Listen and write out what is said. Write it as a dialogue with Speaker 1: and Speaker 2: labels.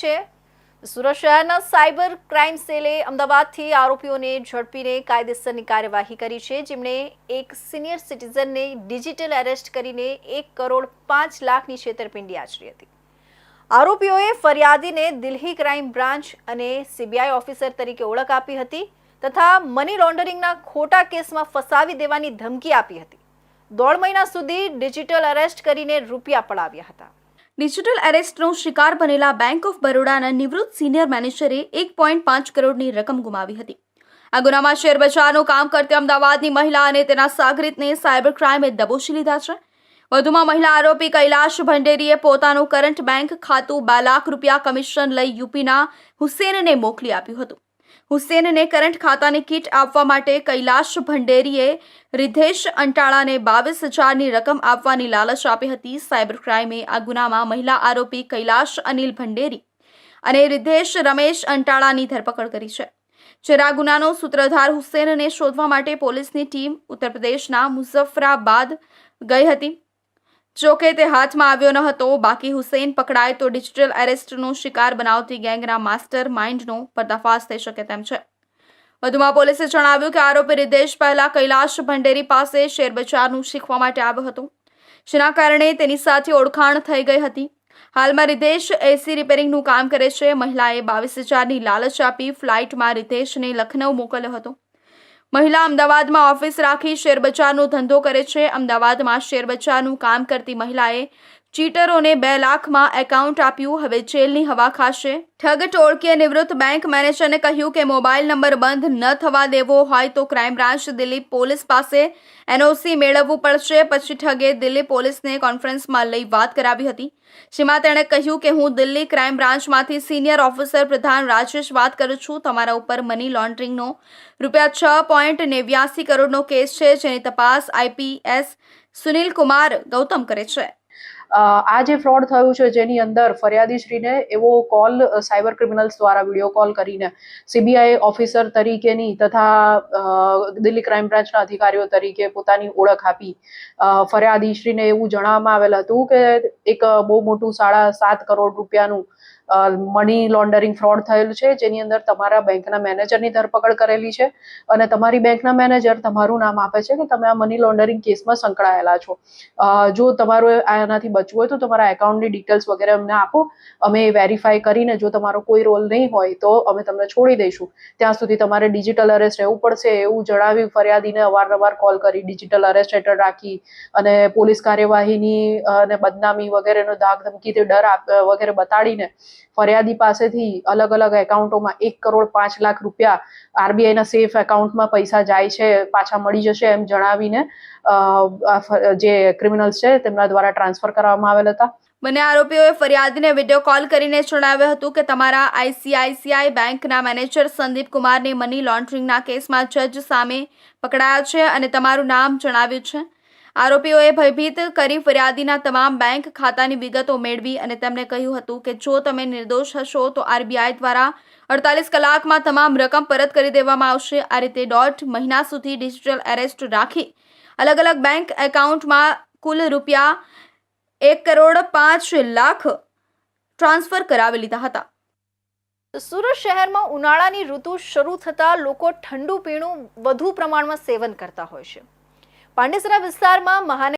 Speaker 1: છે સુરત શહેરના cyber crime સેલે અમદાવાદથી આરોપીઓને ઝડપીને કાયદેસરની કાર્યવાહી કરી છે, જેમણે એક સિનિયર સિટીઝનને ડિજિટલ એરેસ્ટ કરીને 1,05,00,000ની છેતરપિંડી આચરી હતી। આરોપીઓએ ફરિયાદીને દિલ્હી ક્રાઇમ બ્રાન્ચ અને સીબીઆઈ ઓફિસર તરીકે ઓળખ આપી હતી તથા મની લોન્ડરિંગના ખોટા કેસમાં ફસાવી દેવાની ધમકી આપી હતી। 1.5 મહિના સુધી ડિજિટલ એરેસ્ટ કરીને રૂપિયા પડાવ્યા હતા।
Speaker 2: ડિજિટલ એરેસ્ટનો શિકાર બનેલા બેંક ઓફ બરોડાના નિવૃત્ત સિનિયર મેનેજરે 1.5 કરોડની રકમ ગુમાવી હતી। આ ગુનામાં શેરબજારનું કામ કરતી અમદાવાદની મહિલા અને તેના સાગરીતને સાયબર ક્રાઇમે દબોચી લીધા છે। વધુમાં મહિલા આરોપી કૈલાશ ભંડેરીએ પોતાનું કરંટ બેંક ખાતું 2 લાખ રૂપિયા કમિશન લઈ યુપીના હુસેનને મોકલી આપ્યું હતું। હુસેનને કરંટ ખાતાની કીટ આપવા માટે કૈલાશ ભંડેરીએ રિધેશ અંટાળાને 22,000ની રકમ આપવાની લાલચ આપી હતી। સાયબર ક્રાઇમે આ ગુનામાં મહિલા આરોપી કૈલાશ અનિલ ભંડેરી અને રિધેશ રમેશ અંટાળાની ધરપકડ કરી છે। જ્યારે આ ગુનાનો સૂત્રધાર હુસેનને શોધવા માટે પોલીસની ટીમ ઉત્તર પ્રદેશના મુઝફ્ફરાબાદ ગઈ હતી। જોકે તે હાથમાં આવ્યો ન હતો। બાકી હુસેન પકડાય તો ડિજિટલ એરેસ્ટનો શિકાર બનાવતી ગેંગના માસ્ટર માઇન્ડનો પર્દાફાશ થઈ શકે તેમ છે। વધુમાં પોલીસે જણાવ્યું કે આરોપી રિધેશ પહેલા કૈલાશ ભંડેરી પાસે શેરબજારનું શીખવા માટે આવ્યો હતો, જેના કારણે તેની સાથે ઓળખાણ થઈ ગઈ હતી। હાલમાં રિધેશ એસી રિપેરિંગનું કામ કરે છે। મહિલાએ 22,000ની લાલચ આપી ફ્લાઇટમાં રિધેશને લખનઉ મોકલ્યો હતો। મહિલા અમદાવાદમાં ઓફિસ રાખી શેરબજારનો ધંધો કરે છે। અમદાવાદમાં શેરબજારનું કામ કરતી મહિલાએ ચીટરોને 2 લાખમાં એકાઉન્ટ આપ્યું, હવે જેલની હવા ખાશે। ઠગ ટોળકીએ નિવૃત્ત બેંક મેનેજરને કહ્યું કે મોબાઈલ નંબર બંધ ન થવા દેવો હોય તો ક્રાઇમ બ્રાન્ચ દિલ્હી પોલીસ પાસે એનઓસી મેળવવું પડશે। પછી ઠગે દિલ્હી પોલીસને કોન્ફરન્સમાં લઈ વાત કરાવી હતી, જેમાં તેણે કહ્યું કે હું દિલ્હી ક્રાઇમ બ્રાન્ચમાંથી સિનિયર ઓફિસર પ્રધાન રાજેશ વાત કરું છું। તમારા ઉપર મની લોન્ડરિંગનો ₹6.89 કરોડનો કેસ છે, જેની તપાસ આઈપીએસ સુનિલ કુમાર ગૌતમ કરે છે।
Speaker 3: આ જે ફ્રોડ થયું છે, જેની અંદર ફરિયાદીશ્રીને એવો કોલ સાયબર ક્રિમિનલ્સ દ્વારા વિડીયો કોલ કરીને સીબીઆઈ ઓફિસર તરીકેની તથા દિલ્હી ક્રાઇમ બ્રાન્ચના અધિકારીઓ તરીકે પોતાની ઓળખ આપી ફરિયાદીશ્રીને એવું જણાવવામાં આવેલ હતું કે એક બહુ મોટું 7.5 કરોડ રૂપિયાનું મની લોન્ડરિંગ ફ્રોડ થયેલું છે, જેની અંદર તમારા બેંકના મેનેજરની ધરપકડ કરેલી છે અને તમારી બેંકના મેનેજર તમારું નામ આપે છે કે તમે આ મની લોન્ડરિંગ કેસમાં સંકળાયેલા છો। જો તમારું આનાથી બચવું હોય તો તમારા એકાઉન્ટની ડિટેલ્સ વગેરે અમને આપો, અમે વેરીફાઈ કરીને જો તમારો કોઈ રોલ નહીં હોય તો અમે તમને છોડી દઈશું। ત્યાં સુધી તમારે ડિજિટલ અરેસ્ટ રહેવું પડશે એવું જણાવી ફરિયાદીને અવારનવાર કોલ કરી ડિજિટલ અરેસ્ટ હેઠળ રાખી અને પોલીસ કાર્યવાહીની અને બદનામી વગેરેનો ધાક ધમકીથી ડર વગેરે બતાડીને ફરિયાદી પાસેથી અલગ અલગ એકાઉન્ટોમાં 1,05,00,000 રૂપિયા આરબીઆઈના સેફ એકાઉન્ટમાં પૈસા જાય છે, પાછા મળી જશે એમ જણાવીને જે ક્રિમિનલ્સ છે તેમના દ્વારા ટ્રાન્સફર કરવામાં આવેલ હતા।
Speaker 2: બંને આરોપીઓએ ફરિયાદીને વિડીયો કોલ કરીને જણાવ્યું હતું કે તમારા આઈસીઆઈસીઆઈ બેંકના મેનેજર સંદીપ કુમારને મની લોન્ડરિંગના કેસમાં જજ સામે પકડાયા છે અને તમારું નામ જણાવ્યું છે। આરોપીઓએ ભયભીત કરી ફરિયાદીના તમામ બેંક ખાતાની વિગતો મેળવી અને તેમને કહ્યું હતું કે જો તમે નિર્દોષ હશો તો આરબીઆઈ દ્વારા 48 કલાકમાં તમામ રકમ પરત કરી દેવામાં આવશે। આ રીતે 1.5 મહિના સુધી ડિજિટલ એરેસ્ટ રાખી અલગ અલગ બેંક એકાઉન્ટમાં કુલ રૂપિયા 1,05,00,000 ટ્રાન્સફર કરાવી લીધા હતા।
Speaker 1: સુરત શહેરમાં ઉનાળાની ઋતુ શરૂ થતાં લોકો ઠંડુ પીણું વધુ પ્રમાણમાં સેવન કરતા હોય છે। પાંડેસરા વિસ્તારમાં મહાનગર